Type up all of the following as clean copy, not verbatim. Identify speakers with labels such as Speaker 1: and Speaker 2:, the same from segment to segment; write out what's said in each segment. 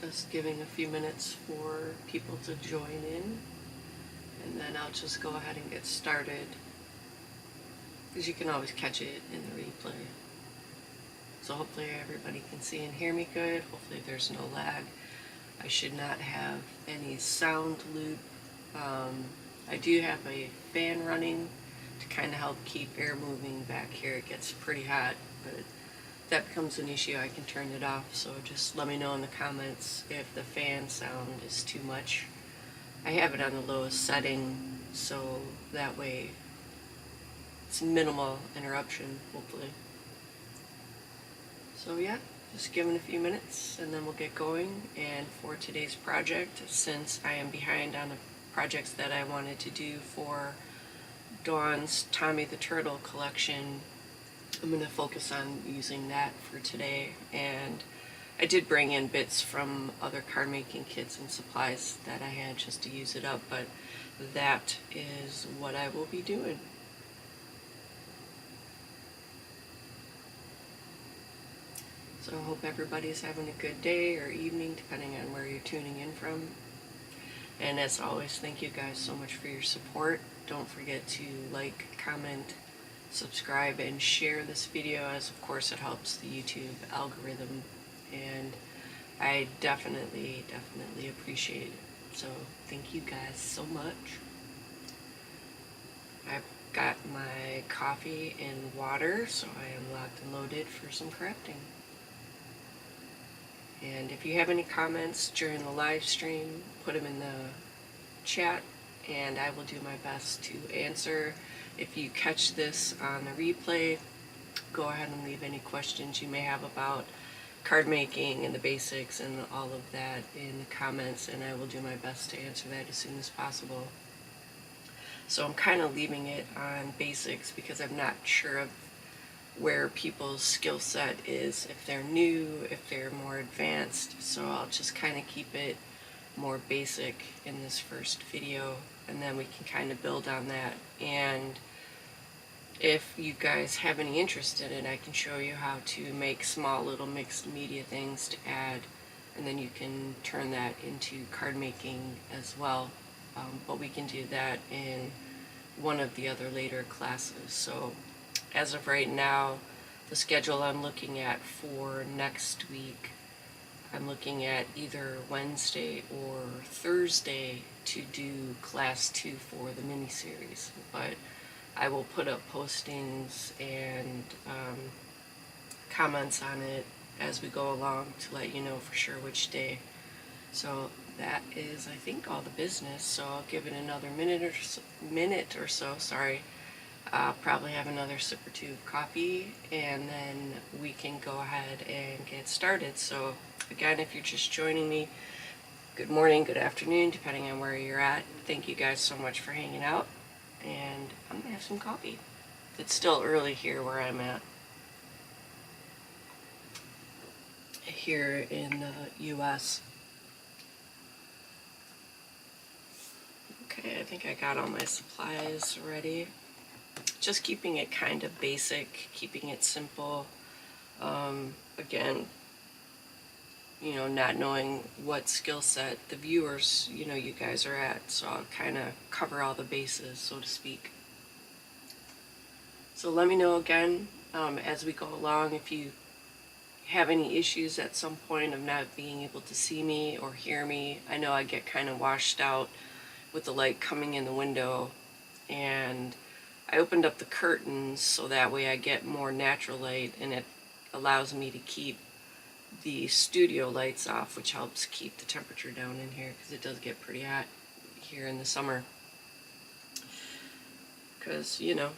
Speaker 1: Just giving a few minutes for people to join in, and then I'll just go ahead and get started, because you can always catch it in the replay. So hopefully everybody can see and hear me good. Hopefully there's no lag. I should not have any sound loop. I do have a fan running to kind of help keep air moving back here. It gets pretty hot, but if that becomes an issue, I can turn it off. So just let me know in the comments if the fan sound is too much. I have it on the lowest setting, so that way it's minimal interruption, hopefully. So yeah, just giving a few minutes and then we'll get going. And for today's project, since I am behind on the projects that I wanted to do for Dawn's Tommy the Turtle collection, I'm going to focus on using that for today. And I did bring in bits from other card making kits and supplies that I had just to use it up, but that is what I will be doing. So I hope everybody's having a good day or evening, depending on where you're tuning in from. And as always, thank you guys so much for your support. Don't forget to like, comment, subscribe, and share this video, as of course it helps the YouTube algorithm. And I definitely appreciate it. So thank you guys so much. I've got my coffee and water, so I am locked and loaded for some crafting. And if you have any comments during the live stream, put them in the chat and I will do my best to answer. If you catch this on the replay, go ahead and leave any questions you may have about card making and the basics and all of that in the comments, and I will do my best to answer that as soon as possible. So I'm kind of leaving it on basics because I'm not sure of where people's skill set is, if they're new, if they're more advanced. So I'll just kind of keep it more basic in this first video, and then we can kind of build on that. And if you guys have any interest in it, I can show you how to make small little mixed media things to add, and then you can turn that into card making as well. But we can do that in one of the other later classes. So as of right now, the schedule I'm looking at for next week, I'm looking at either Wednesday or Thursday to do class 2 for the mini-series. But I will put up postings and comments on it as we go along to let you know for sure which day. So that is, I think, all the business. So I'll give it another minute or so. Sorry. Probably have another sip or two of coffee, and then we can go ahead and get started. So again, if you're just joining me, good morning, good afternoon, depending on where you're at. Thank you guys so much for hanging out, and I'm gonna have some coffee. It's still early here where I'm at, here in the US. Okay, I think I got all my supplies ready. Just keeping it kind of basic, keeping it simple. Again, you know, not knowing what skill set the viewers, you know, you guys are at, so I'll kind of cover all the bases, so to speak. So let me know again as we go along if you have any issues at some point of not being able to see me or hear me. I know I get kind of washed out with the light coming in the window, and I opened up the curtains so that way I get more natural light, and it allows me to keep the studio lights off, which helps keep the temperature down in here because it does get pretty hot here in the summer. Because, you know,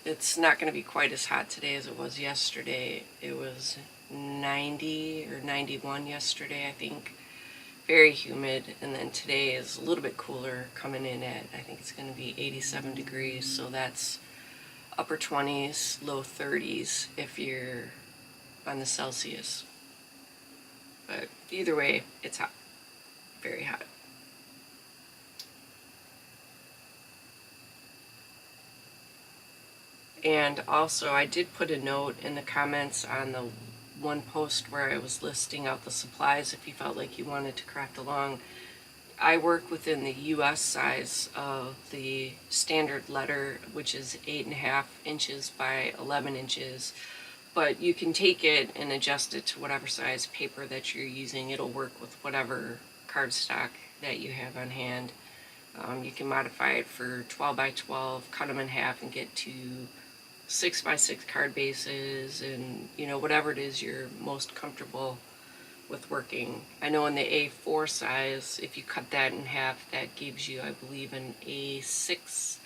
Speaker 1: it's not going to be quite as hot today as it was yesterday. It was 90 or 91 yesterday, I think. Very humid, and then today is a little bit cooler, coming in at, I think it's going to be 87 degrees, so that's upper 20s, low 30s if you're on the Celsius. But either way, it's hot, very hot. And also, I did put a note in the comments on the one post where I was listing out the supplies if you felt like you wanted to craft along. I work within the US size of the standard letter, which is 8.5 inches by 11 inches. But you can take it and adjust it to whatever size paper that you're using. It'll work with whatever cardstock that you have on hand. You can modify it for 12 by 12, cut them in half and get to 6 by 6 card bases, and whatever it is you're most comfortable with working. I know in the A4 size, if you cut that in half, that gives you, I believe, an A6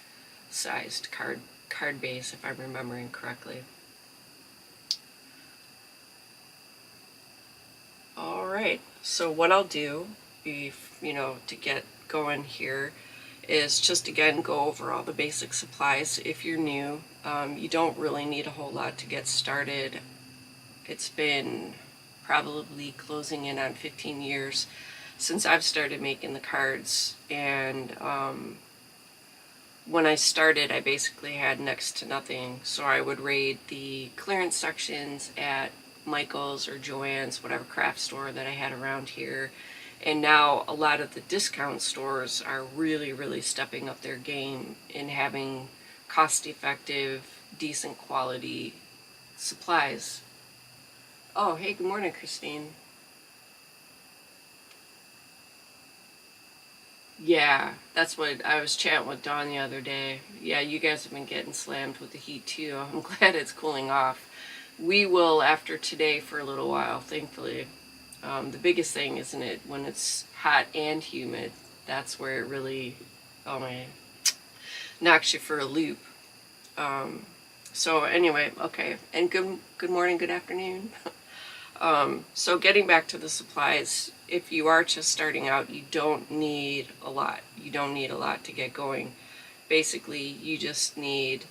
Speaker 1: sized card base, if I'm remembering correctly. Alright, so what I'll do, to get going here, is just again go over all the basic supplies. If you're new, you don't really need a whole lot to get started. It's been probably closing in on 15 years since I've started making the cards, and when I started I basically had next to nothing, so I would raid the clearance sections at Michael's or Joann's, whatever craft store that I had around here. And now a lot of the discount stores are really stepping up their game in having cost-effective, decent quality supplies. Oh, hey, good morning, Christine. Yeah, that's what I was chatting with Dawn the other day. Yeah, you guys have been getting slammed with the heat too. I'm glad it's cooling off. We will after today for a little while, thankfully. The biggest thing, isn't it, when it's hot and humid, that's where it really, oh man, knocks you for a loop. So anyway, okay, and good morning, good afternoon. So getting back to the supplies, if you are just starting out, you don't need a lot. You don't need a lot to get going. Basically, you just need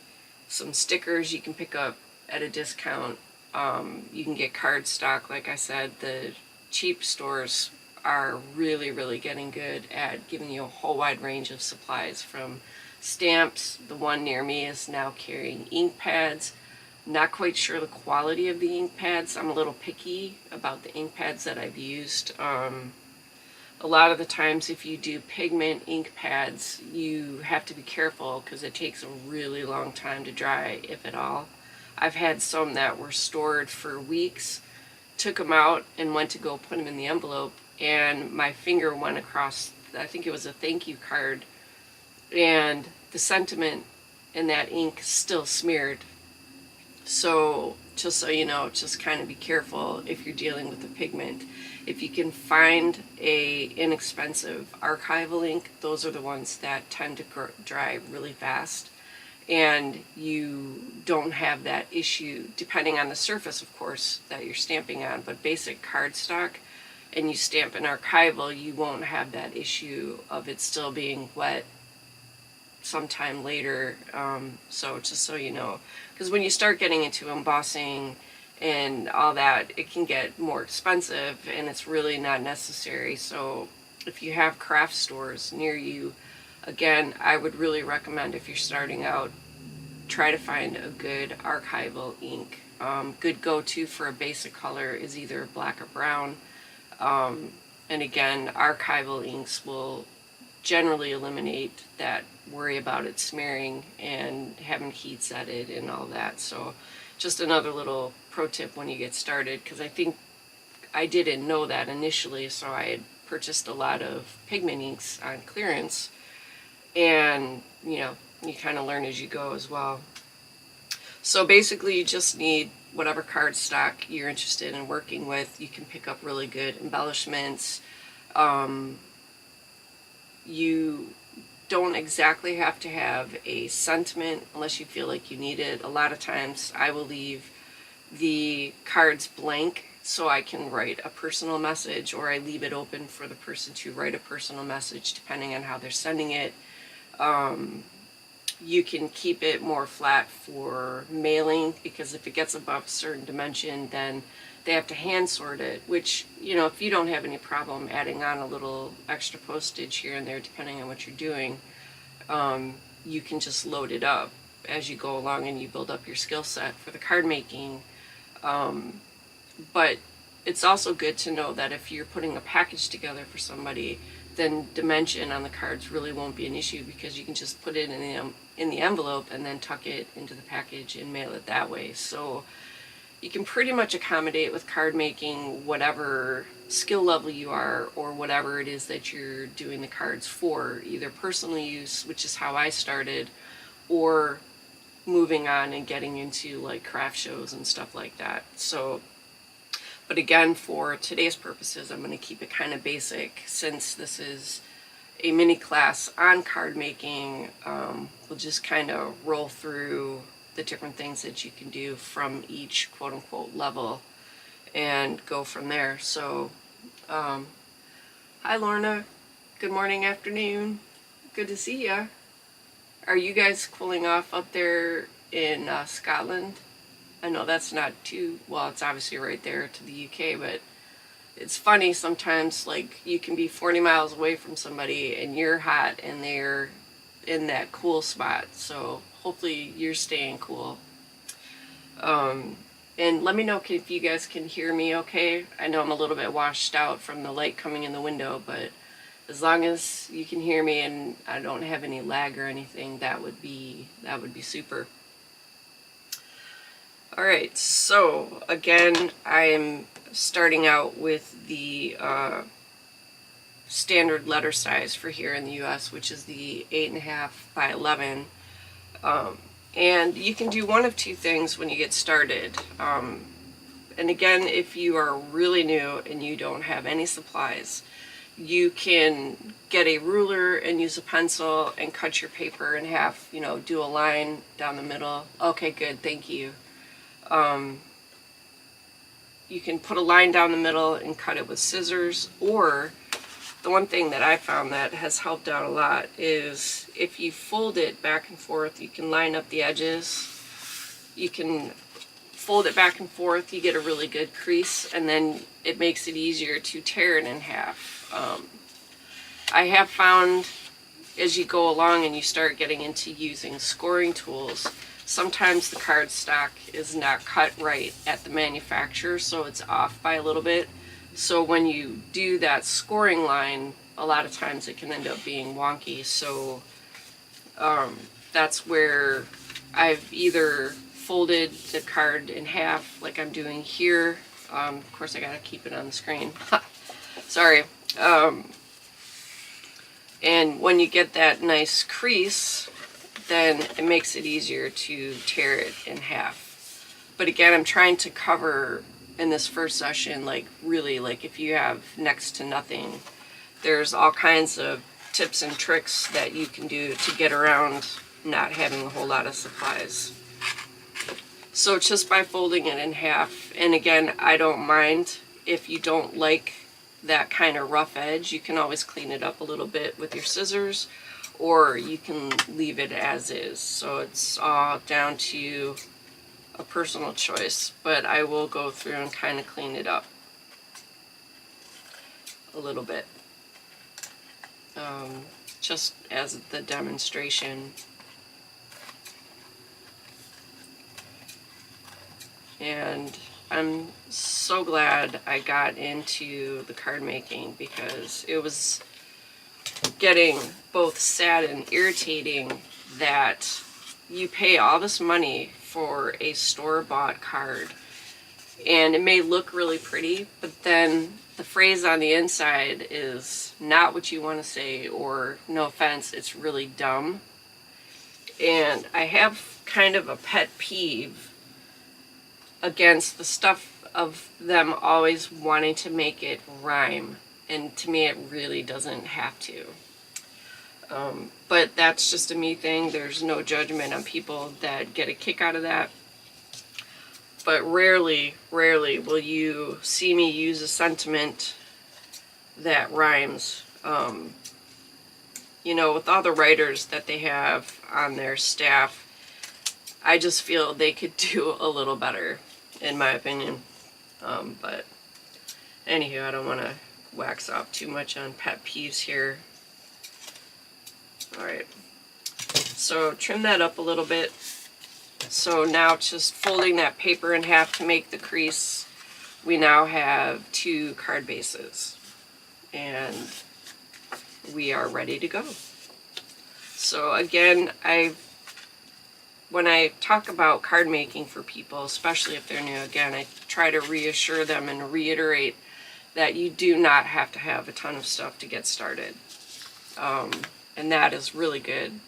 Speaker 1: some stickers you can pick up at a discount. You can get cardstock, like I said. The cheap stores are really getting good at giving you a whole wide range of supplies, from stamps. The one near me is now carrying ink pads. Not quite sure the quality of the ink pads. I'm a little picky about the ink pads that I've used. A lot of the times if you do pigment ink pads, you have to be careful because it takes a really long time to dry, if at all. I've had some that were stored for weeks, took them out and went to go put them in the envelope, and my finger went across, I think it was a thank you card, and the sentiment in that ink still smeared. So just so you know, just kind of be careful if you're dealing with the pigment. If you can find a inexpensive archival ink, those are the ones that tend to dry really fast, and you don't have that issue, depending on the surface, of course, that you're stamping on. But basic cardstock, and you stamp an archival, you won't have that issue of it still being wet sometime later. So just so you know, because when you start getting into embossing and all that, it can get more expensive and it's really not necessary. So if you have craft stores near you, again, I would really recommend, if you're starting out, try to find a good archival ink. Good go-to for a basic color is either black or brown. And again, archival inks will generally eliminate that worry about it smearing and having heat setted and all that. So just another little pro tip when you get started, because I think I didn't know that initially, so I had purchased a lot of pigment inks on clearance, and you kind of learn as you go as well. So basically you just need whatever cardstock you're interested in working with. You can pick up really good embellishments. You don't exactly have to have a sentiment unless you feel like you need it. A lot of times I will leave the cards blank so I can write a personal message, or I leave it open for the person to write a personal message depending on how they're sending it. You can keep it more flat for mailing, because if it gets above a certain dimension, then they have to hand sort it, which, if you don't have any problem adding on a little extra postage here and there depending on what you're doing, you can just load it up as you go along and you build up your skill set. For the card making, But it's also good to know that if you're putting a package together for somebody, then dimension on the cards really won't be an issue, because you can just put it in the envelope and then tuck it into the package and mail it that way. So you can pretty much accommodate with card making whatever skill level you are, or whatever it is that you're doing the cards for, either personal use, which is how I started, or moving on and getting into like craft shows and stuff like that. So, but again, for today's purposes, I'm going to keep it kind of basic, since this is a mini class on card making. We'll just kind of roll through the different things that you can do from each quote-unquote level and go from there. So, hi Lorna, good morning, afternoon, good to see ya. Are you guys cooling off up there in Scotland? I know that's not too, well, it's obviously right there to the UK, but it's funny sometimes, like, you can be 40 miles away from somebody and you're hot and they're in that cool spot. So hopefully you're staying cool. And let me know if you guys can hear me okay. I know I'm a little bit washed out from the light coming in the window, but as long as you can hear me and I don't have any lag or anything, that would be super. Alright, so again, I'm starting out with the standard letter size for here in the US, which is the 8.5 by 11. And you can do one of two things when you get started. And again, if you are really new and you don't have any supplies, you can get a ruler and use a pencil and cut your paper in half, you know, do a line down the middle. Okay, good, thank you. You can put a line down the middle and cut it with scissors, or the one thing that I found that has helped out a lot is if you fold it back and forth, you can line up the edges, you can fold it back and forth, you get a really good crease, and then it makes it easier to tear it in half. I have found as you go along and you start getting into using scoring tools, sometimes the cardstock is not cut right at the manufacturer, so it's off by a little bit. So when you do that scoring line, a lot of times it can end up being wonky. So that's where I've either folded the card in half, like I'm doing here. Of course, I gotta keep it on the screen. Sorry. And when you get that nice crease, then it makes it easier to tear it in half. But again, I'm trying to cover in this first session, like really, like if you have next to nothing, there's all kinds of tips and tricks that you can do to get around not having a whole lot of supplies. So just by folding it in half, and again, I don't mind if you don't like that kind of rough edge, you can always clean it up a little bit with your scissors, or you can leave it as is. So it's all down to a personal choice, but I will go through and kind of clean it up a little bit, just as the demonstration. And I'm so glad I got into the card making, because it was getting both sad and irritating that you pay all this money for a store-bought card and it may look really pretty, but then the phrase on the inside is not what you want to say, or no offense, it's really dumb. And I have kind of a pet peeve against the stuff of them always wanting to make it rhyme, and to me it really doesn't have to. But that's just a me thing. There's no judgment on people that get a kick out of that. But rarely will you see me use a sentiment that rhymes. You know, with all the writers that they have on their staff, I just feel they could do a little better, in my opinion. But anywho, I don't want to wax off too much on pet peeves here. Alright, so trim that up a little bit. So now just folding that paper in half to make the crease, we now have 2 card bases, and we are ready to go. So again, when I talk about card making for people, especially if they're new, again, I try to reassure them and reiterate that you do not have to have a ton of stuff to get started. And that is really good,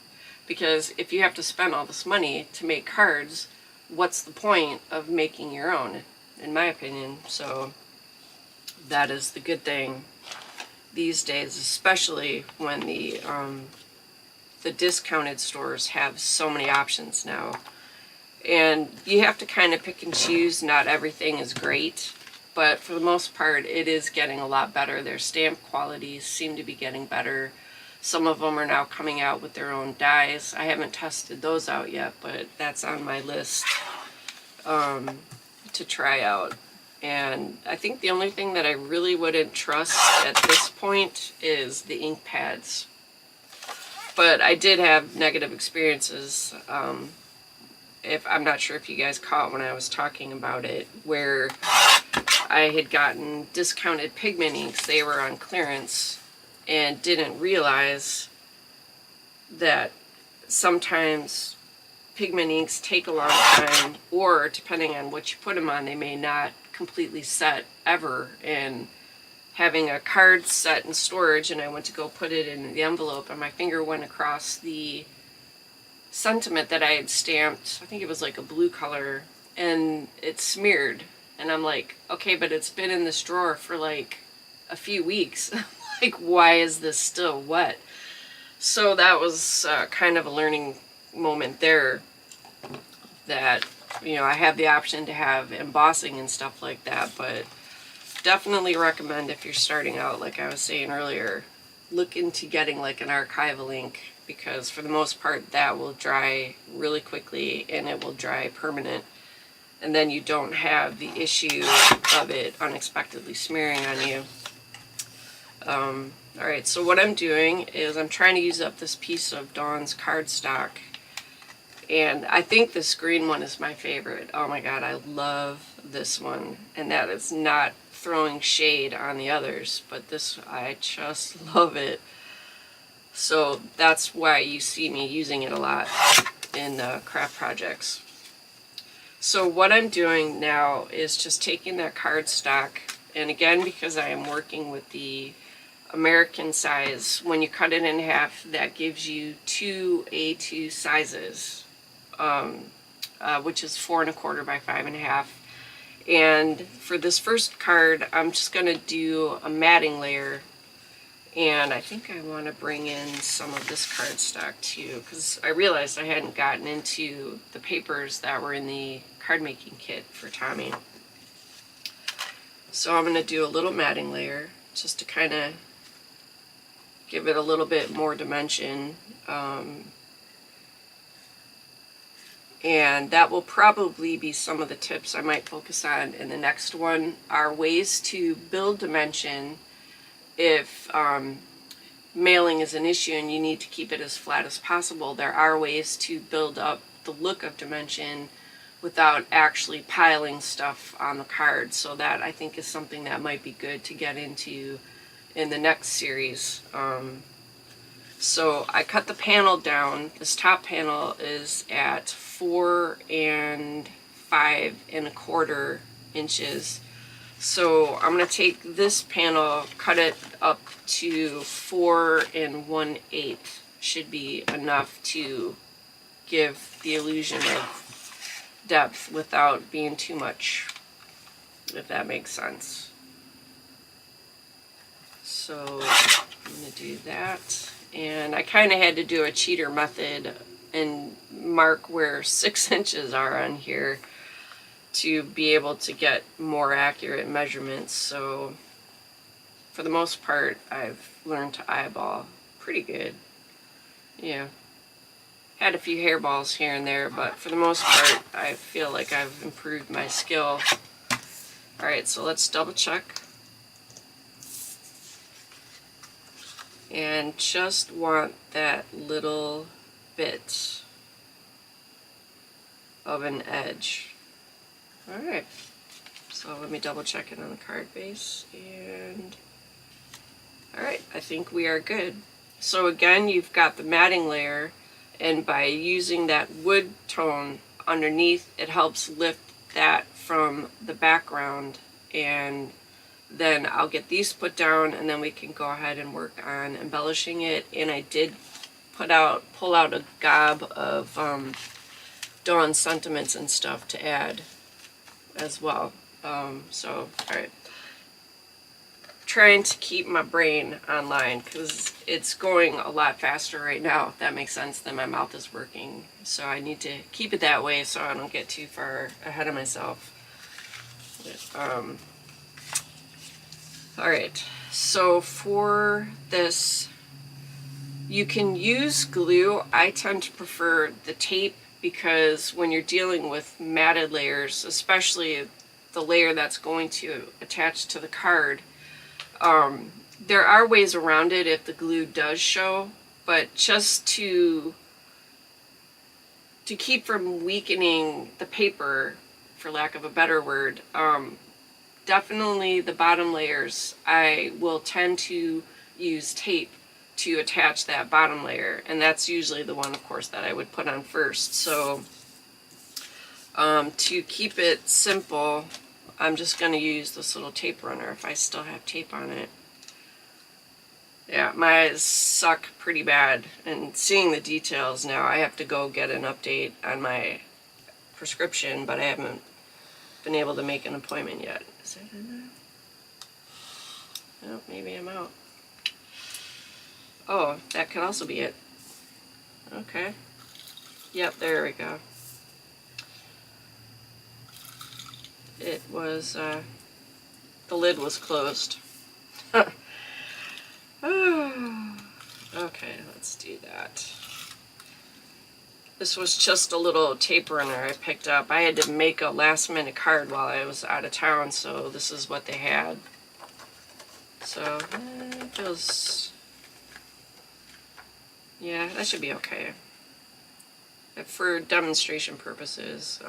Speaker 1: because if you have to spend all this money to make cards, what's the point of making your own, in my opinion? So that is the good thing these days, especially when the discounted stores have so many options now. And you have to kind of pick and choose. Not everything is great, but for the most part it is getting a lot better. Their stamp qualities seem to be getting better. Some of them are now coming out with their own dies. I haven't tested those out yet, but that's on my list to try out. And I think the only thing that I really wouldn't trust at this point is the ink pads. But I did have negative experiences. I'm not sure if you guys caught when I was talking about it, where I had gotten discounted pigment inks. They were on clearance, and didn't realize that sometimes pigment inks take a long time, or depending on what you put them on, they may not completely set ever. And having a card set in storage, and I went to go put it in the envelope, and my finger went across the sentiment that I had stamped. I think it was like a blue color, and it smeared. And I'm like, okay, but it's been in this drawer for like a few weeks. Like, why is this still wet? So that was kind of a learning moment there, that, you know, I have the option to have embossing and stuff like that, but definitely recommend, if you're starting out, like I was saying earlier, look into getting like an archival ink, because for the most part that will dry really quickly, and it will dry permanent, and then you don't have the issue of it unexpectedly smearing on you. Alright, so what I'm doing is I'm trying to use up this piece of Dawn's cardstock, and I think this green one is my favorite. Oh my god, I love this one, and that is not throwing shade on the others, but this, I just love it. So that's why you see me using it a lot in craft projects. So what I'm doing now is just taking that cardstock, and again, because I am working with the American size, when you cut it in half, that gives you 2 A2 sizes, which is 4 1/4 by 5 1/2. And for this first card, I'm just going to do a matting layer, and I think I want to bring in some of this cardstock too, because I realized I hadn't gotten into the papers that were in the card making kit for Tommy. So I'm going to do a little matting layer just to kind of give it a little bit more dimension. And that will probably be some of the tips I might focus on in the next one, are ways to build dimension if mailing is an issue and you need to keep it as flat as possible. There are ways to build up the look of dimension without actually piling stuff on the card. So that, I think, is something that might be good to get into in the next series. So I cut the panel down. This top panel is at 4 5 1/4 inches. So I'm going to take this panel, cut it up to 4 1/8. Should be enough to give the illusion of depth without being too much, if that makes sense. So I'm going to do that. And I kind of had to do a cheater method and mark where 6 inches are on here to be able to get more accurate measurements. So for the most part, I've learned to eyeball pretty good. Yeah, had a few hairballs here and there, but for the most part, I feel like I've improved my skill. Alright, so let's double check. And just want that little bit of an edge. Alright, So let me double check it on the card base, and alright, I think we are good. So again, you've got the matting layer, and by using that wood tone underneath, it helps lift that from the background, and then I'll get these put down, and then we can go ahead and work on embellishing it. And I did pull out a gob of Dawn's sentiments and stuff to add as well. So, alright. Trying to keep my brain online because it's going a lot faster right now, if that makes sense, than my mouth is working. So I need to keep it that way so I don't get too far ahead of myself. Alright, so for this, you can use glue. I tend to prefer the tape because when you're dealing with matted layers, especially the layer that's going to attach to the card, there are ways around it if the glue does show, but just to keep from weakening the paper, for lack of a better word, definitely the bottom layers, I will tend to use tape to attach that bottom layer, and that's usually the one, of course, that I would put on first. So to keep it simple, I'm just going to use this little tape runner if I still have tape on it. Yeah, my eyes suck pretty bad, and seeing the details now, I have to go get an update on my prescription, but I haven't been able to make an appointment yet. Is that in there? Oh, maybe I'm out. Oh, that could also be it. Okay. Yep, there we go. It was, the lid was closed. Okay, let's do that. This was just a little tape runner I picked up. I had to make a last minute card while I was out of town, so this is what they had. So, it feels... yeah, that should be okay. For demonstration purposes,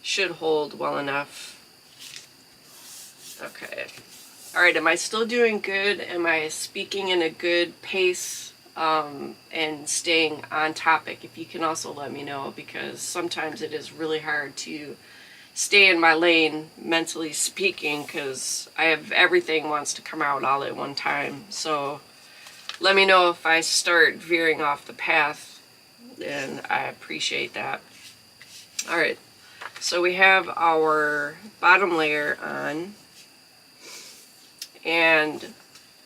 Speaker 1: should hold well enough. Okay. Alright, am I still doing good? Am I speaking in a good pace and staying on topic? If you can also let me know, because sometimes it is really hard to stay in my lane, mentally speaking, because I have everything wants to come out all at one time. So let me know if I start veering off the path, and I appreciate that. Alright, so we have our bottom layer on. And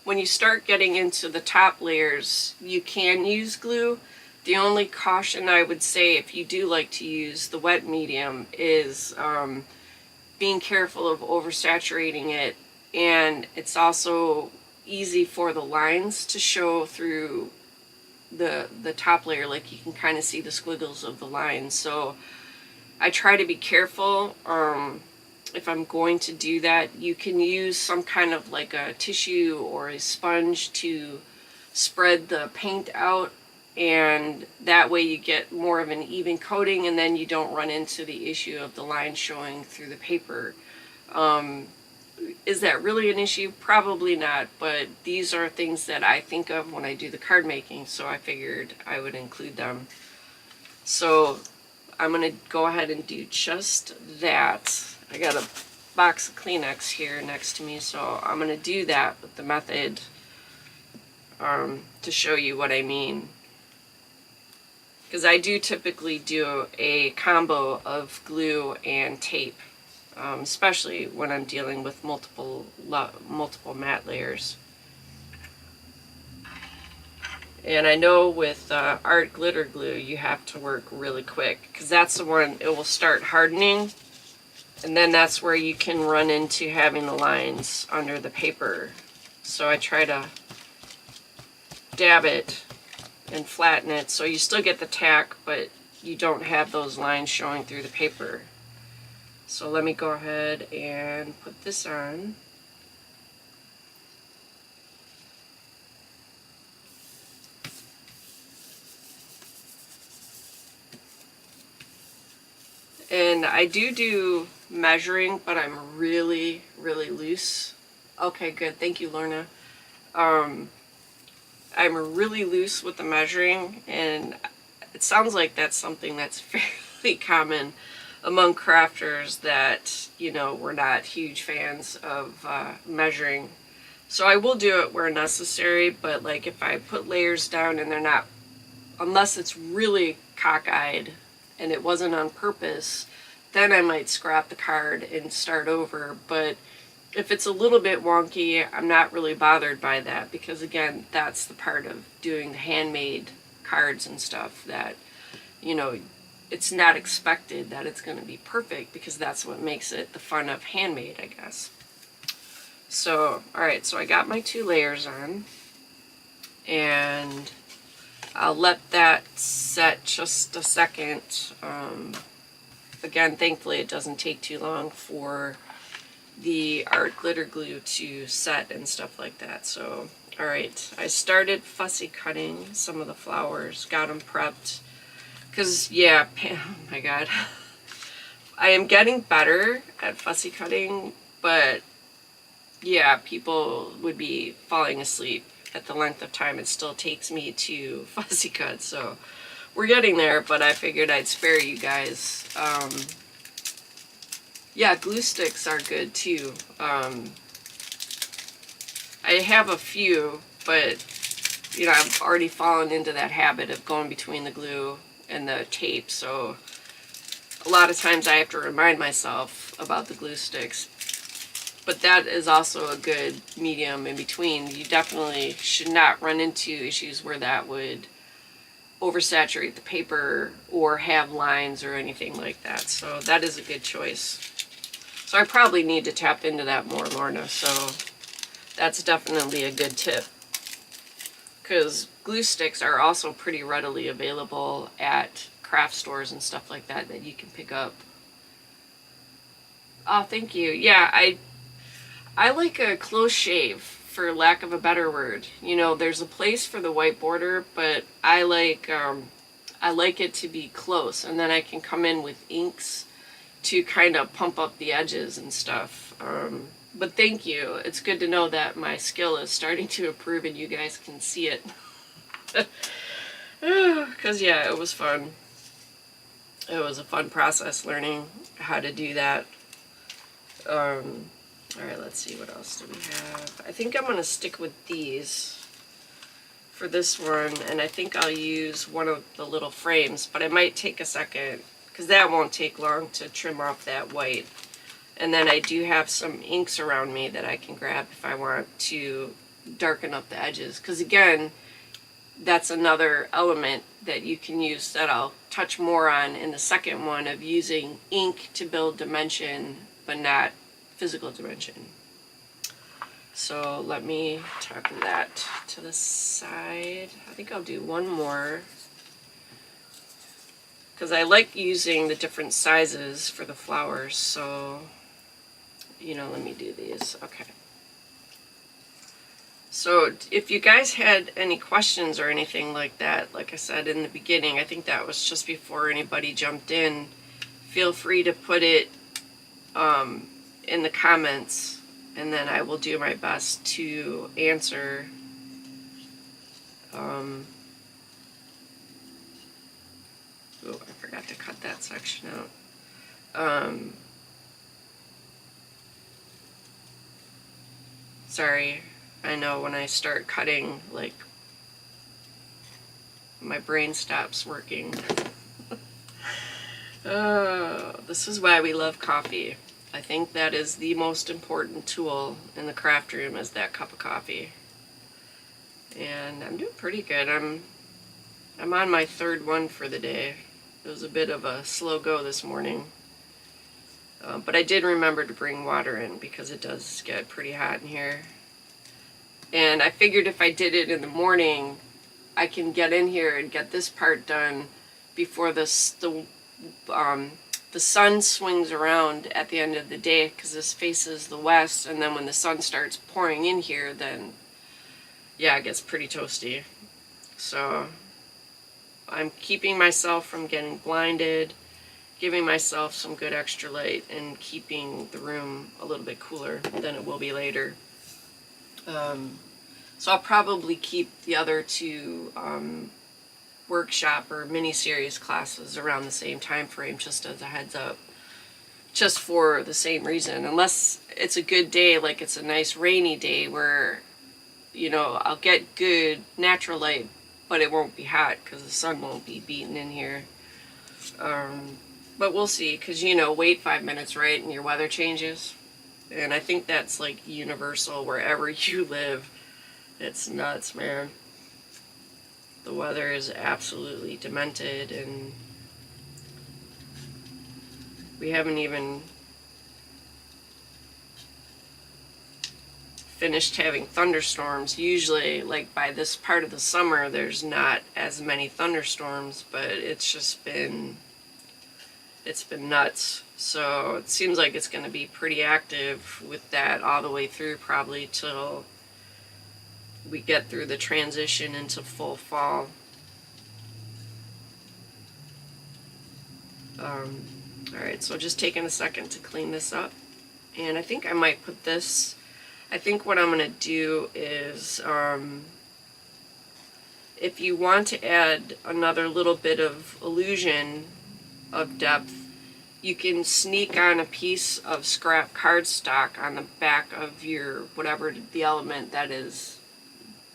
Speaker 1: when you start getting into the top layers, you can use glue. The only caution I would say, if you do like to use the wet medium, is being careful of oversaturating it. And it's also easy for the lines to show through the top layer, like you can kind of see the squiggles of the lines. So I try to be careful. If I'm going to do that, you can use some kind of like a tissue or a sponge to spread the paint out, and that way you get more of an even coating, and then you don't run into the issue of the line showing through the paper. Is that really an issue? Probably not, but these are things that I think of when I do the card making, so I figured I would include them. So I'm going to go ahead and do just that. I got a box of Kleenex here next to me, so I'm going to do that with the method to show you what I mean. Because I do typically do a combo of glue and tape, especially when I'm dealing with multiple matte layers. And I know with art glitter glue, you have to work really quick, because that's the one, it will start hardening. And then that's where you can run into having the lines under the paper. So I try to dab it and flatten it so you still get the tack, but you don't have those lines showing through the paper. So let me go ahead and put this on. And I do measuring, but I'm really, really loose. Okay, good. Thank you, Lorna. I'm really loose with the measuring, and it sounds like that's something that's fairly common among crafters that, you know, we're not huge fans of measuring. So I will do it where necessary, but like if I put layers down and they're not, unless it's really cockeyed and it wasn't on purpose, then I might scrap the card and start over. But if it's a little bit wonky, I'm not really bothered by that, because again, that's the part of doing the handmade cards and stuff that, you know, it's not expected that it's going to be perfect, because that's what makes it the fun of handmade, I guess. So, alright, so I got my 2 layers on, and I'll let that set just a second. Again, thankfully it doesn't take too long for the art glitter glue to set and stuff like that. So, alright, I started fussy cutting some of the flowers, got them prepped, because, yeah, oh my god, I am getting better at fussy cutting, but yeah, people would be falling asleep at the length of time it still takes me to fussy cut, so we're getting there, but I figured I'd spare you guys. Yeah, glue sticks are good too. I have a few, but you know, I've already fallen into that habit of going between the glue and the tape, so a lot of times I have to remind myself about the glue sticks. But that is also a good medium in between. You definitely should not run into issues where that would oversaturate the paper or have lines or anything like that. So that is a good choice. So I probably need to tap into that more, Lorna. So that's definitely a good tip, because glue sticks are also pretty readily available at craft stores and stuff like that that you can pick up. Oh, thank you. Yeah, I like a close shave, for lack of a better word. You know, there's a place for the white border, but I like it to be close, and then I can come in with inks to kind of pump up the edges and stuff. But thank you. It's good to know that my skill is starting to improve and you guys can see it. Because, yeah, it was fun. It was a fun process learning how to do that. Alright, let's see, what else do we have? I think I'm going to stick with these for this one, and I think I'll use one of the little frames, but I might take a second, because that won't take long to trim off that white. And then I do have some inks around me that I can grab if I want to darken up the edges, because again, that's another element that you can use that I'll touch more on in the second one, of using ink to build dimension but not physical dimension. So let me tuck that to the side. I think I'll do one more, because I like using the different sizes for the flowers. So, you know, let me do these. Okay. So if you guys had any questions or anything like that, like I said in the beginning, I think that was just before anybody jumped in, feel free to put it in the comments, and then I will do my best to answer. Oh, I forgot to cut that section out. Sorry, I know when I start cutting, like, my brain stops working. Oh, this is why we love coffee. I think that is the most important tool in the craft room, is that cup of coffee. And I'm doing pretty good. I'm on my third one for the day. It was a bit of a slow go this morning. But I did remember to bring water in, because it does get pretty hot in here. And I figured if I did it in the morning, I can get in here and get this part done before the sun swings around at the end of the day, because this faces the west, and then when the sun starts pouring in here, then yeah, it gets pretty toasty. So I'm keeping myself from getting blinded, giving myself some good extra light and keeping the room a little bit cooler than it will be later. So I'll probably keep the other two workshop or mini-series classes around the same time frame, just as a heads up, just for the same reason. Unless it's a good day, like it's a nice rainy day where, you know, I'll get good natural light, but it won't be hot because the sun won't be beating in here. But we'll see, because, you know, wait 5 minutes, right, and your weather changes. And I think that's like universal wherever you live. It's nuts, man. The weather is absolutely demented, and we haven't even finished having thunderstorms. Usually, like by this part of the summer, there's not as many thunderstorms, but it's been nuts. So it seems like it's going to be pretty active with that all the way through, probably till we get through the transition into full fall. Alright, so just taking a second to clean this up. And I think I might put this, I think what I'm going to do is, if you want to add another little bit of illusion of depth, you can sneak on a piece of scrap cardstock on the back of your, whatever the element that is,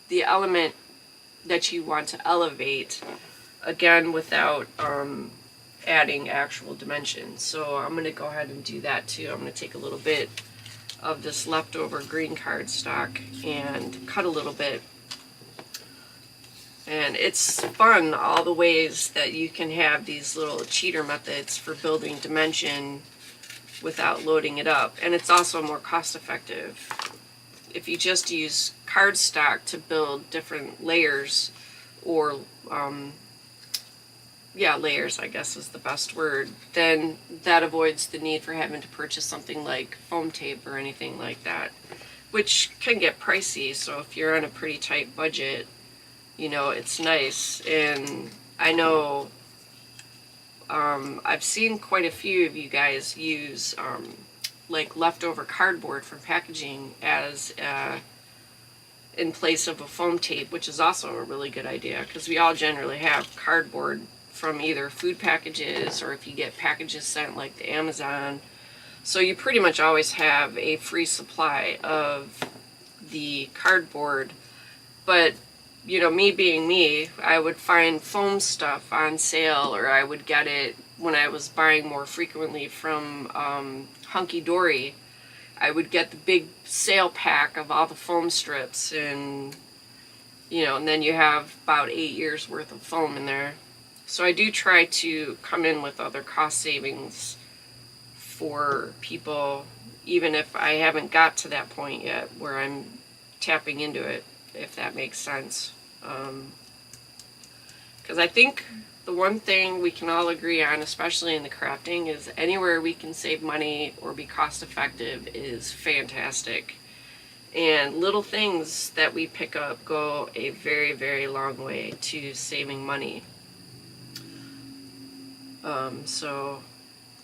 Speaker 1: the element that you want to elevate, again, without adding actual dimensions. So I'm going to go ahead and do that too. I'm going to take a little bit of this leftover green cardstock and cut a little bit. And it's fun, all the ways that you can have these little cheater methods for building dimension without loading it up. And it's also more cost effective. If you just use cardstock to build different layers, or layers, I guess is the best word, then that avoids the need for having to purchase something like foam tape or anything like that, which can get pricey. So if you're on a pretty tight budget, you know, it's nice. And I know I've seen quite a few of you guys use like leftover cardboard from packaging as in place of a foam tape, which is also a really good idea, because we all generally have cardboard from either food packages, or if you get packages sent like the Amazon. So you pretty much always have a free supply of the cardboard. But, you know, me being me, I would find foam stuff on sale, or I would get it when I was buying more frequently from Hunky Dory. I would get the big sale pack of all the foam strips, and, you know, and then you have about 8 years worth of foam in there. So I do try to come in with other cost savings for people, even if I haven't got to that point yet where I'm tapping into it, if that makes sense. Because I think the one thing we can all agree on, especially in the crafting, is anywhere we can save money or be cost effective is fantastic. And little things that we pick up go a very, very long way to saving money.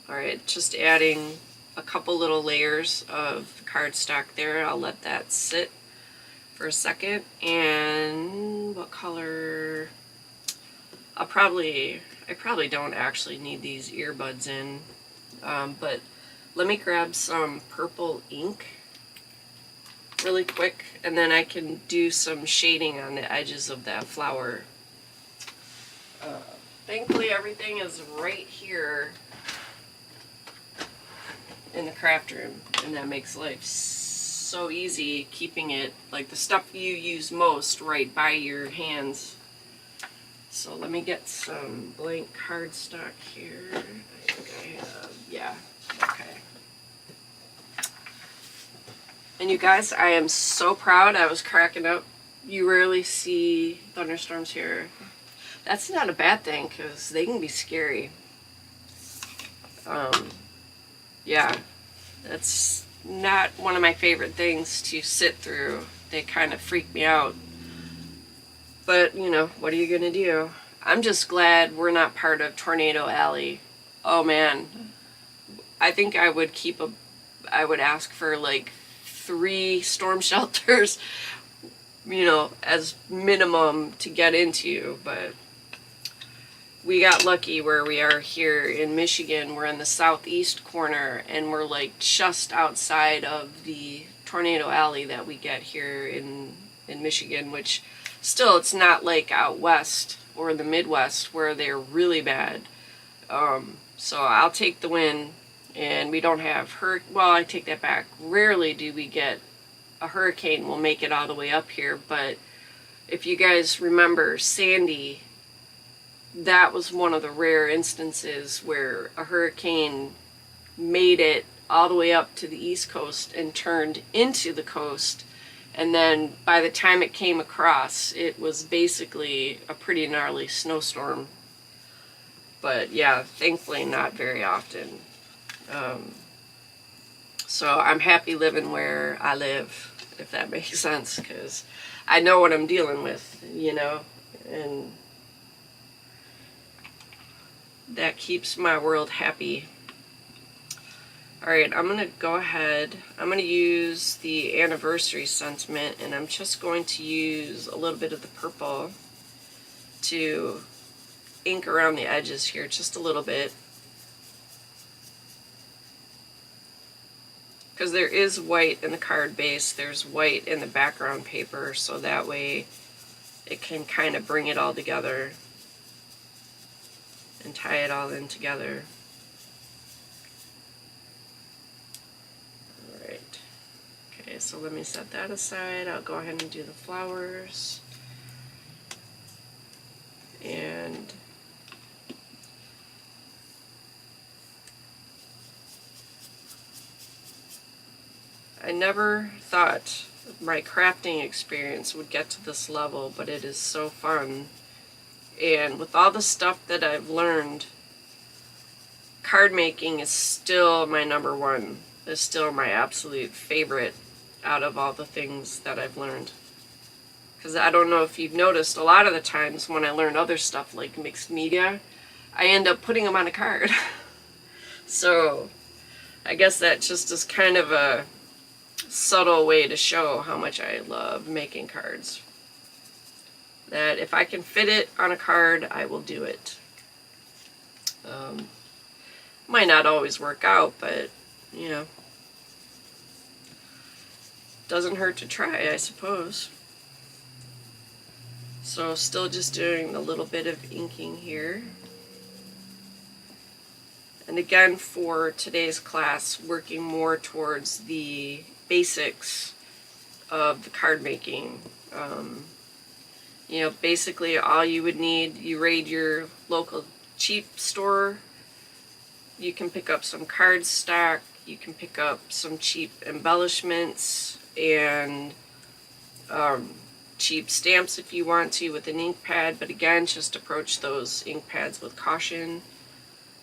Speaker 1: Alright, just adding a couple little layers of cardstock there. I'll let that sit for a second. And what color? I probably don't actually need these earbuds in, but let me grab some purple ink really quick, and then I can do some shading on the edges of that flower. Thankfully everything is right here in the craft room, and that makes life so easy, keeping it, like, the stuff you use most right by your hands. So let me get some blank cardstock here. I think I have, yeah, okay. And you guys, I am so proud. I was cracking up. You rarely see thunderstorms here. That's not a bad thing, because they can be scary. Yeah, that's not one of my favorite things to sit through. They kind of freak me out. But, you know, what are you going to do? I'm just glad we're not part of Tornado Alley, Oh man, I think I would ask for like 3 storm shelters, as minimum to get into, but we got lucky where we are here in Michigan. We're in the southeast corner, and we're like just outside of the tornado alley that we get here in Michigan, which still, it's not like out west or in the Midwest where they're really bad. So I'll take the win, and we don't have well, I take that back. Rarely do we get a hurricane will make it all the way up here, but if you guys remember Sandy, that was one of the rare instances where a hurricane made it all the way up to the East Coast and turned into the coast, and then by the time it came across, it was basically a pretty gnarly snowstorm. But yeah, thankfully not very often. So I'm happy living where I live, if that makes sense, because I know what I'm dealing with, and that keeps my world happy. Alright, I'm going to go ahead. I'm going to use the anniversary sentiment, and I'm just going to use a little bit of the purple to ink around the edges here, just a little bit. Because there is white in the card base, there's white in the background paper, so that way it can kind of bring it all together and tie it all in together. Alright. Okay, so let me set that aside. I'll go ahead and do the flowers. And I never thought my crafting experience would get to this level, but it is so fun. And with all the stuff that I've learned, card making is still my number one. It's still my absolute favorite out of all the things that I've learned. Because I don't know if you've noticed, a lot of the times when I learn other stuff like mixed media, I end up putting them on a card. So I guess that just is kind of a subtle way to show how much I love making cards. That if I can fit it on a card, I will do it. Might not always work out, but doesn't hurt to try, I suppose. So still just doing a little bit of inking here. And again, for today's class, working more towards the basics of the card making. Basically all you would need, you raid your local cheap store, you can pick up some card stock, you can pick up some cheap embellishments, and cheap stamps if you want to with an ink pad, but again, just approach those ink pads with caution.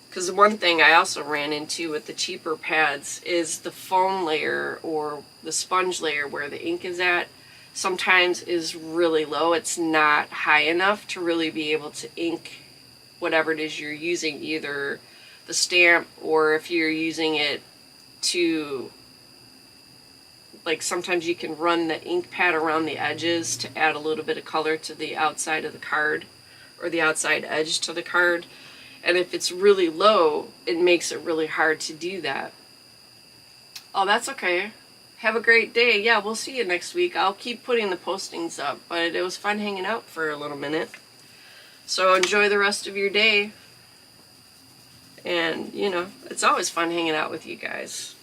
Speaker 1: Because the one thing I also ran into with the cheaper pads is the foam layer or the sponge layer where the ink is at sometimes is really low. It's not high enough to really be able to ink whatever it is you're using, either the stamp or if you're using it to, like, sometimes you can run the ink pad around the edges to add a little bit of color to the outside of the card or the outside edge to the card. And if it's really low, it makes it really hard to do that. Oh, that's okay. Have a great day. Yeah, we'll see you next week. I'll keep putting the postings up, but it was fun hanging out for a little minute. So enjoy the rest of your day. And, it's always fun hanging out with you guys.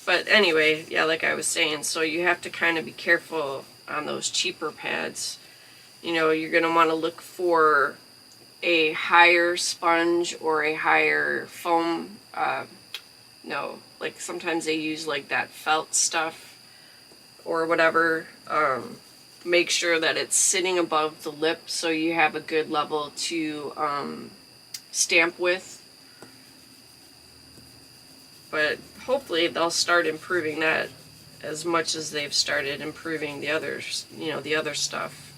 Speaker 1: But anyway, yeah, like I was saying, so you have to kind of be careful on those cheaper pads. You're going to want to look for a higher sponge or a higher foam. Like sometimes they use like that felt stuff or whatever. Make sure that it's sitting above the lip so you have a good level to stamp with. But hopefully they'll start improving that as much as they've started improving the others, the other stuff.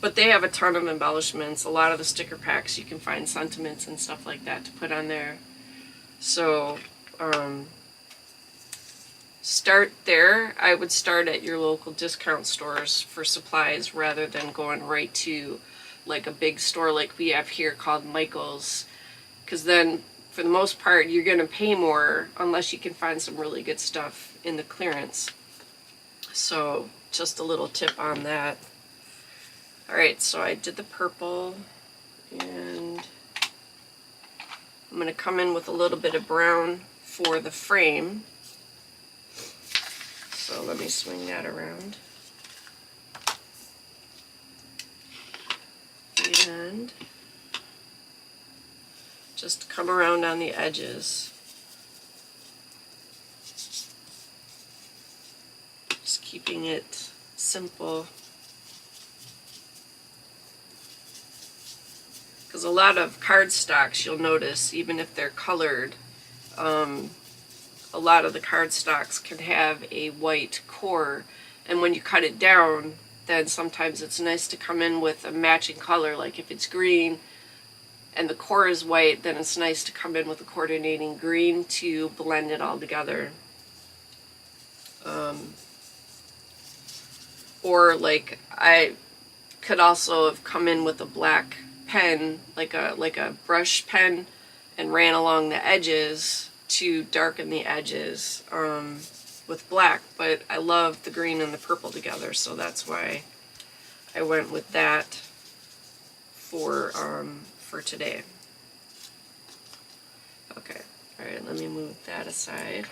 Speaker 1: But they have a ton of embellishments. A lot of the sticker packs you can find sentiments and stuff like that to put on there. So start there. I would start at your local discount stores for supplies rather than going right to like a big store like we have here called Michael's, because then for the most part you're going to pay more unless you can find some really good stuff in the clearance. So just a little tip on that. Alright, so I did the purple, and I'm going to come in with a little bit of brown for the frame. So let me swing that around. And just come around on the edges. Just keeping it simple. Because a lot of cardstocks, you'll notice, even if they're colored, a lot of the cardstocks can have a white core, and when you cut it down, then sometimes it's nice to come in with a matching color. Like if it's green and the core is white, then it's nice to come in with a coordinating green to blend it all together. Or like I could also have come in with a black pen, like a brush pen, and ran along the edges to darken the edges with black, but I love the green and the purple together, so that's why I went with that for today. Okay, all right, let me move that aside.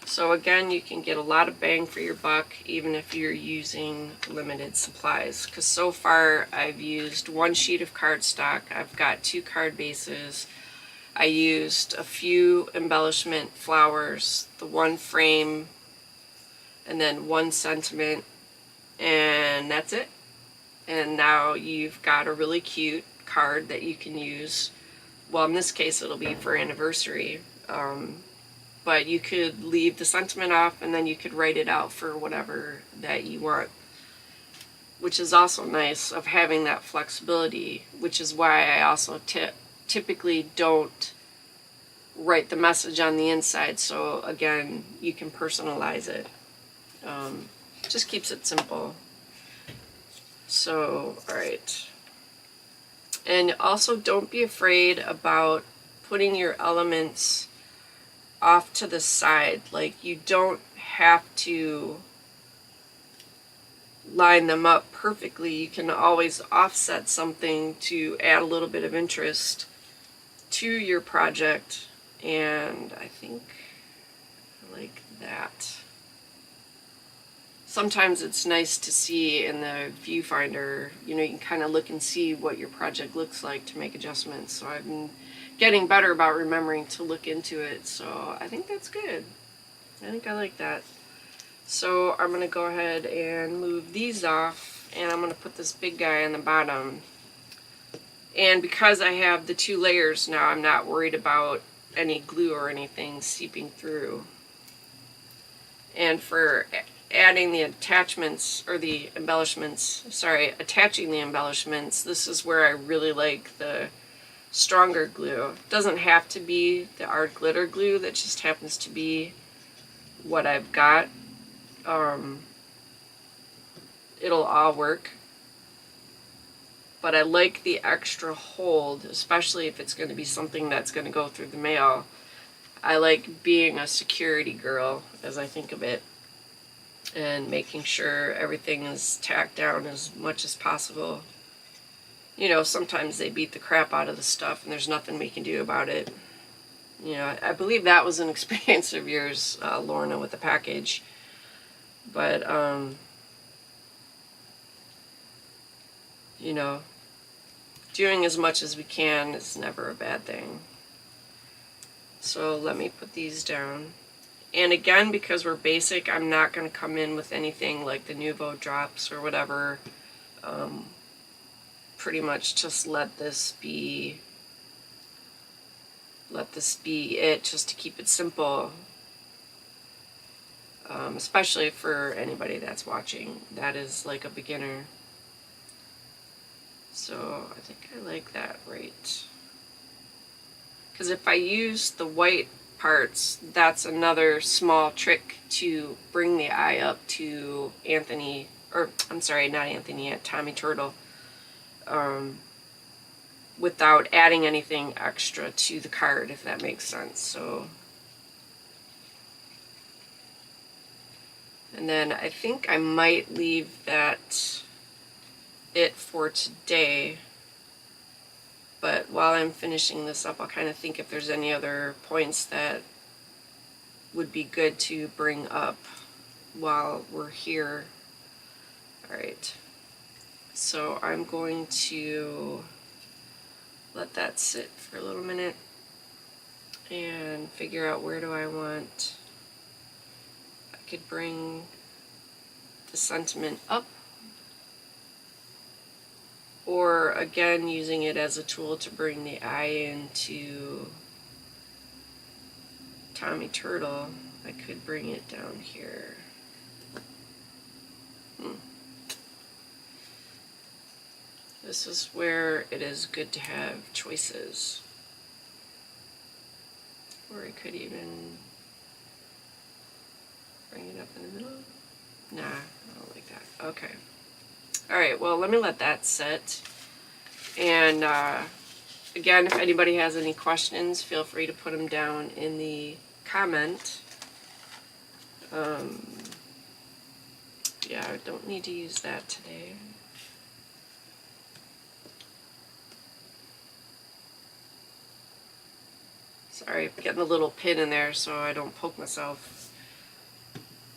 Speaker 1: So again, you can get a lot of bang for your buck even if you're using limited supplies, because so far I've used 1 sheet of cardstock, I've got 2 card bases, I used a few embellishment flowers, the 1 frame, and then 1 sentiment, and that's it. And now you've got a really cute card that you can use. Well, in this case it'll be for anniversary. But you could leave the sentiment off and then you could write it out for whatever that you want, which is also nice of having that flexibility, which is why I also typically don't write the message on the inside. So again, you can personalize it. Just keeps it simple. So, alright. And also don't be afraid about putting your elements off to the side. Like, you don't have to line them up perfectly. You can always offset something to add a little bit of interest to your project, and I think I like that. Sometimes it's nice to see in the viewfinder, you know, you can kind of look and see what your project looks like to make adjustments. So I've been getting better about remembering to look into it, so I think that's good. I think I like that. So I'm going to go ahead and move these off, and I'm going to put this big guy on the bottom. And because I have the 2 layers now, I'm not worried about any glue or anything seeping through. And for adding the attachments, or the embellishments, sorry, attaching the embellishments, this is where I really like the stronger glue. It doesn't have to be the art glitter glue, that just happens to be what I've got. It'll all work. But I like the extra hold, especially if it's going to be something that's going to go through the mail. I like being a security girl, as I think of it, and making sure everything is tacked down as much as possible. You know, sometimes they beat the crap out of the stuff and there's nothing we can do about it. You know, I believe that was an experience of yours, Lorna, with the package. But, you know, doing as much as we can is never a bad thing. So let me put these down. And again, because we're basic, I'm not going to come in with anything like the Nuvo drops or whatever. Pretty much just let this be it, just to keep it simple. especially for anybody that's watching that is like a beginner. So I think I like that right. Because if I use the white parts, that's another small trick to bring the eye up to Anthony, or I'm sorry, not Anthony, Tommy Turtle, without adding anything extra to the card, if that makes sense. So, and then I think I might leave that it for today. But while I'm finishing this up, I'll kind of think if there's any other points that would be good to bring up while we're here. Alright, so I'm going to let that sit for a little minute and figure out where do I want. I could bring the sentiment up, or again using it as a tool to bring the eye into Tommy Turtle, I could bring it down here. This is where it is good to have choices. Or I could even bring it up in the middle. Nah, I don't like that. Okay. Alright, well, let me let that sit. And again, if anybody has any questions, feel free to put them down in the comment. Yeah, I don't need to use that today. Sorry, I'm getting a little pin in there so I don't poke myself.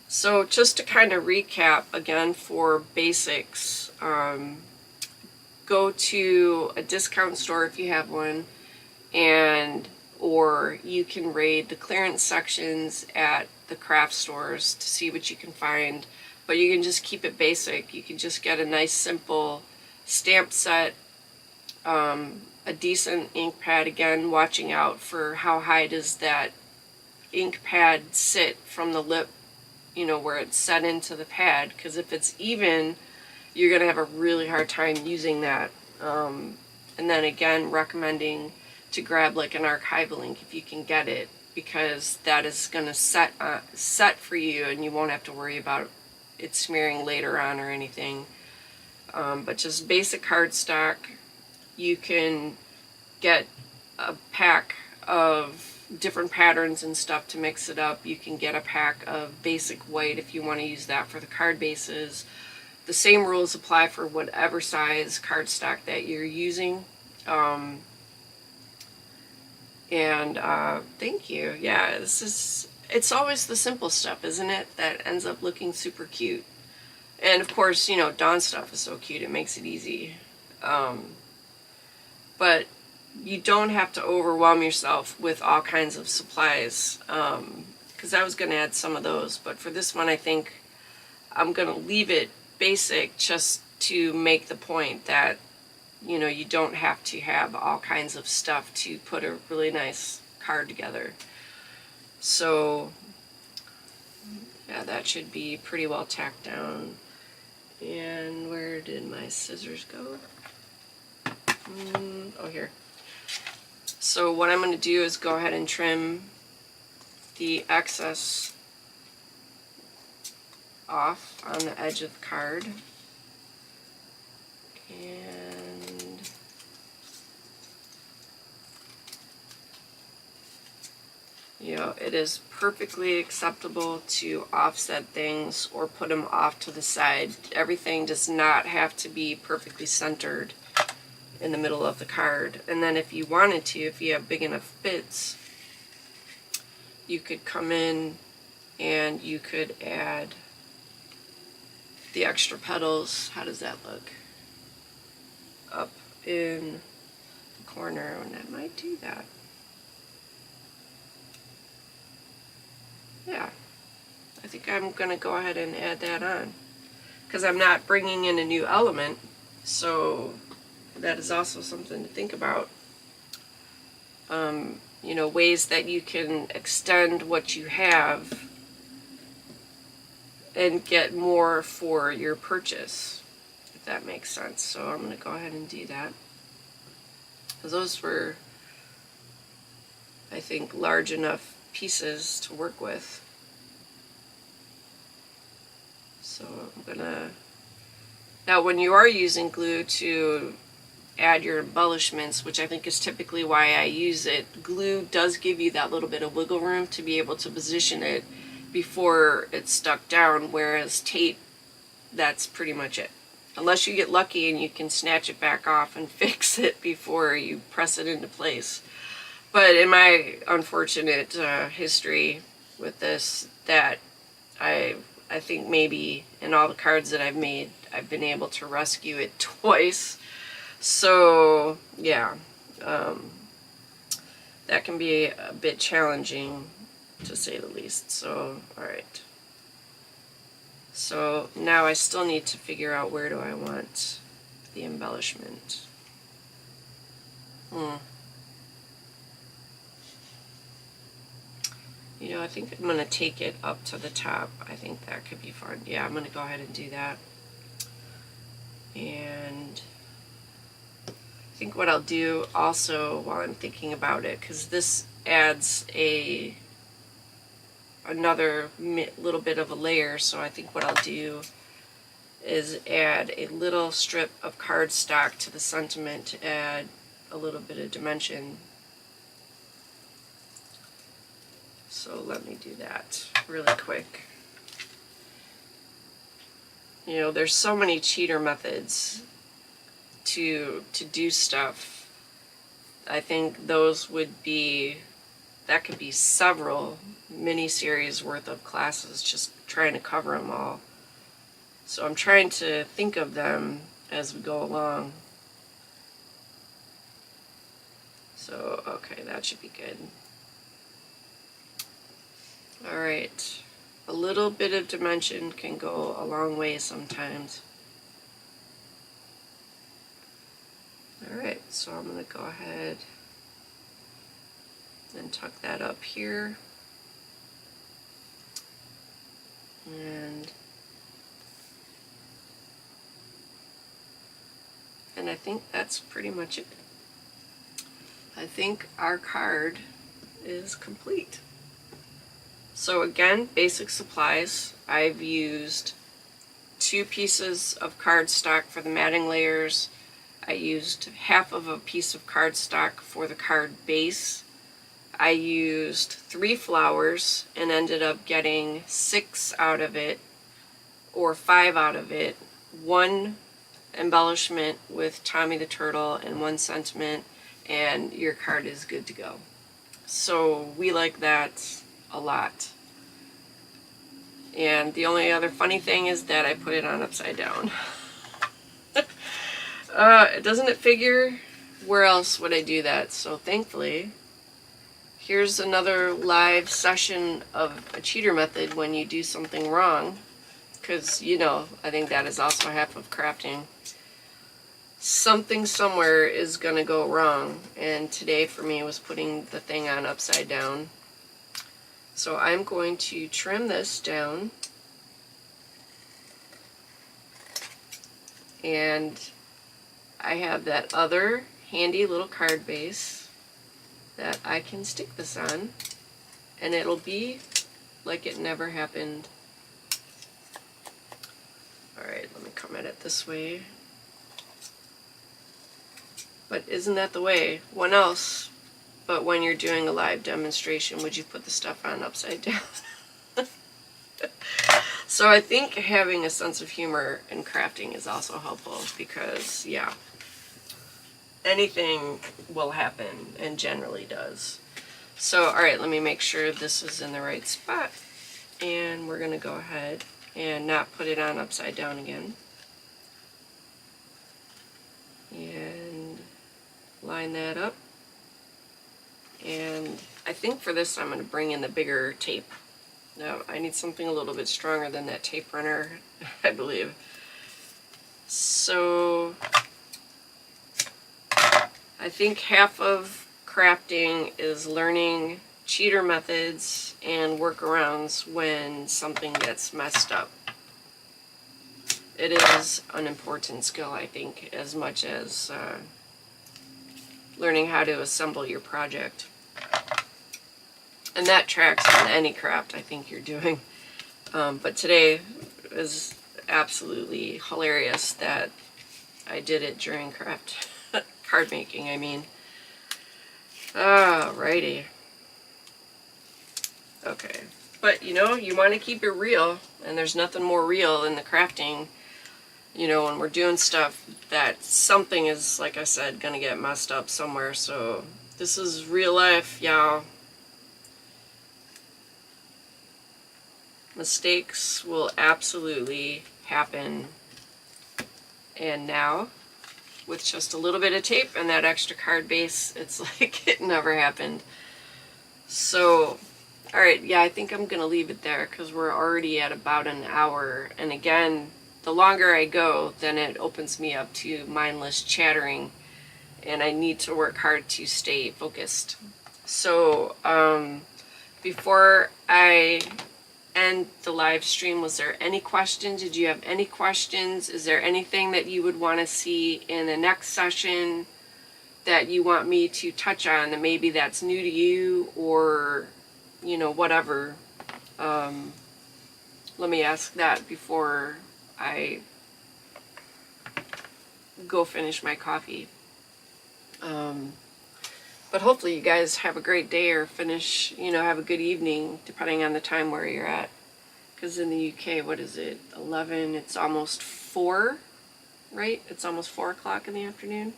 Speaker 1: So just to kind of recap again for basics, go to a discount store if you have one, or you can raid the clearance sections at the craft stores to see what you can find. But you can just keep it basic. You can just get a nice simple stamp set, a decent ink pad, again watching out for how high does that ink pad sit from the lip, you know, where it's set into the pad, because if it's even, you're going to have a really hard time using that. And then again, recommending to grab like an archival ink if you can get it, because that is going to set for you and you won't have to worry about it smearing later on or anything. But just basic cardstock. You can get a pack of different patterns and stuff to mix it up. You can get a pack of basic white if you want to use that for the card bases. The same rules apply for whatever size cardstock that you're using. Thank you. Yeah, it's always the simple stuff, isn't it, that ends up looking super cute. And of course, you know, Dawn stuff is so cute, it makes it easy. But you don't have to overwhelm yourself with all kinds of supplies, because I was going to add some of those, but for this one I think I'm going to leave it basic just to make the point that, you know, you don't have to have all kinds of stuff to put a really nice card together. So yeah, that should be pretty well tacked down. And where did my scissors go? Oh, here. So what I'm going to do is go ahead and trim the excess off on the edge of the card. And you know, it is perfectly acceptable to offset things or put them off to the side. Everything does not have to be perfectly centered in the middle of the card. And then if you wanted to, if you have big enough bits, you could come in and you could add the extra petals. How does that look? Up in the corner, and I might do that. Yeah, I think I'm going to go ahead and add that on, because I'm not bringing in a new element, so that is also something to think about. You know, ways that you can extend what you have and get more for your purchase, if that makes sense. So I'm going to go ahead and do that. Because those were, I think, large enough pieces to work with. So I'm gonna, now when you are using glue to add your embellishments, which I think is typically why I use it, glue does give you that little bit of wiggle room to be able to position it before it's stuck down, whereas tape, that's pretty much it. Unless you get lucky and you can snatch it back off and fix it before you press it into place. But in my unfortunate history with this, that I think maybe in all the cards that I've made, I've been able to rescue it twice. So yeah, that can be a bit challenging, to say the least. So alright. So now I still need to figure out where do I want the embellishment. You know, I think I'm going to take it up to the top. I think that could be fun. Yeah, I'm going to go ahead and do that. And I think what I'll do also while I'm thinking about it, because this adds another little bit of a layer, so I think what I'll do is add a little strip of cardstock to the sentiment to add a little bit of dimension. So let me do that really quick. You know, there's so many cheater methods to do stuff. I think those would be, that could be several mini-series worth of classes just trying to cover them all. So I'm trying to think of them as we go along. So, okay, that should be good. Alright, a little bit of dimension can go a long way sometimes. Alright, so I'm going to go ahead and tuck that up here. And I think that's pretty much it. I think our card is complete. So again, basic supplies. I've used 2 pieces of cardstock for the matting layers. I used half of a piece of cardstock for the card base. I used 3 flowers and ended up getting 6 out of it, or 5 out of it. 1 embellishment with Tommy the Turtle and 1 sentiment, and your card is good to go. So we like that a lot. And the only other funny thing is that I put it on upside down. Doesn't it figure? Where else would I do that? So thankfully, here's another live session of a cheater method when you do something wrong. Because, you know, I think that is also half of crafting. Something somewhere is going to go wrong. And today for me was putting the thing on upside down. So I'm going to trim this down. And I have that other handy little card base that I can stick this on. And it'll be like it never happened. Alright, let me come at it this way. But isn't that the way? When else but when you're doing a live demonstration would you put the stuff on upside down? So I think having a sense of humor in crafting is also helpful because, yeah, anything will happen and generally does. So, alright, let me make sure this is in the right spot. And we're going to go ahead and not put it on upside down again. And line that up. And I think for this I'm going to bring in the bigger tape. Now I need something a little bit stronger than that tape runner, I believe. So I think half of crafting is learning cheater methods and workarounds when something gets messed up. it is an important skill, I think, as much as learning how to assemble your project. And that tracks on any craft I think you're doing. But today is absolutely hilarious that I did it during card making, I mean. Alrighty. Okay. But, you know, you want to keep it real, and there's nothing more real in the crafting, you know, when we're doing stuff that something is, like I said, going to get messed up somewhere. So this is real life, y'all. Mistakes will absolutely happen. And now, with just a little bit of tape and that extra card base, it's like it never happened. So, alright, yeah, I think I'm going to leave it there because we're already at about an hour. And again, the longer I go, then it opens me up to mindless chattering. And I need to work hard to stay focused. So, before I end the live stream, was there any questions? Did you have any questions? Is there anything that you would want to see in the next session that you want me to touch on, that maybe that's new to you, or, you know, whatever? Let me ask that before I go finish my coffee. But hopefully you guys have a great day, or finish, you know, have a good evening, depending on the time where you're at. Because in the UK, what is it, 11, it's almost 4, right? It's almost 4 o'clock in the afternoon.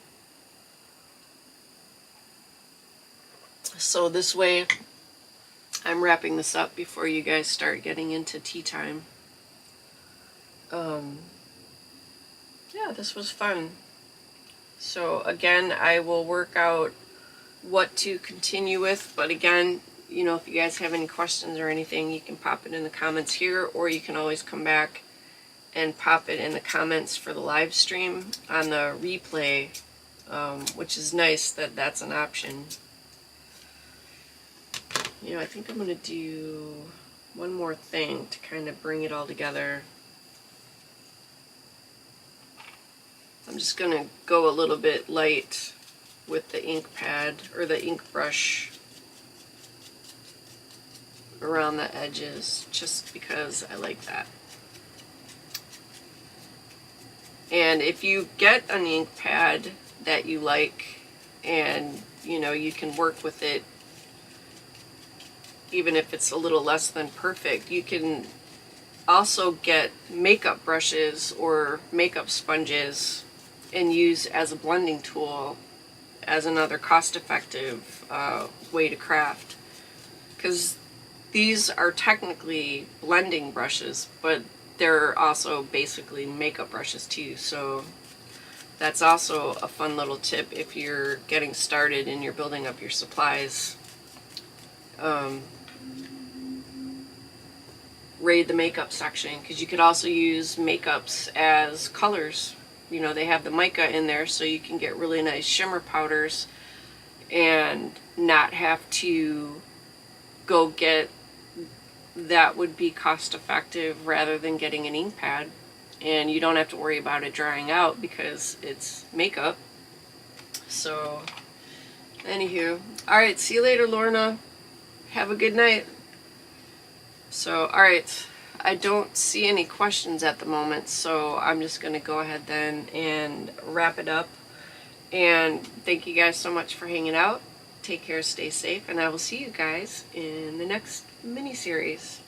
Speaker 1: So this way, I'm wrapping this up before you guys start getting into tea time. Yeah, this was fun. So again, I will work out what to continue with, but again, you know, if you guys have any questions or anything, you can pop it in the comments here, or you can always come back and pop it in the comments for the live stream on the replay, which is nice that that's an option. You know, I think I'm going to do one more thing to kind of bring it all together. I'm just going to go a little bit light with the ink pad, or the ink brush, around the edges, just because I like that. And if you get an ink pad that you like, and you know, you can work with it even if it's a little less than perfect, you can also get makeup brushes or makeup sponges and use as a blending tool as another cost-effective way to craft. Because these are technically blending brushes, but they're also basically makeup brushes too. So that's also a fun little tip if you're getting started and you're building up your supplies. Raid the makeup section, because you could also use makeups as colors. You know, they have the mica in there, so you can get really nice shimmer powders and not have to go get, that would be cost effective rather than getting an ink pad. And you don't have to worry about it drying out because it's makeup. So, anywho. Alright, see you later, Lorna. Have a good night. So, alright. I don't see any questions at the moment, so I'm just going to go ahead then and wrap it up. And thank you guys so much for hanging out. Take care, stay safe, and I will see you guys in the next mini-series.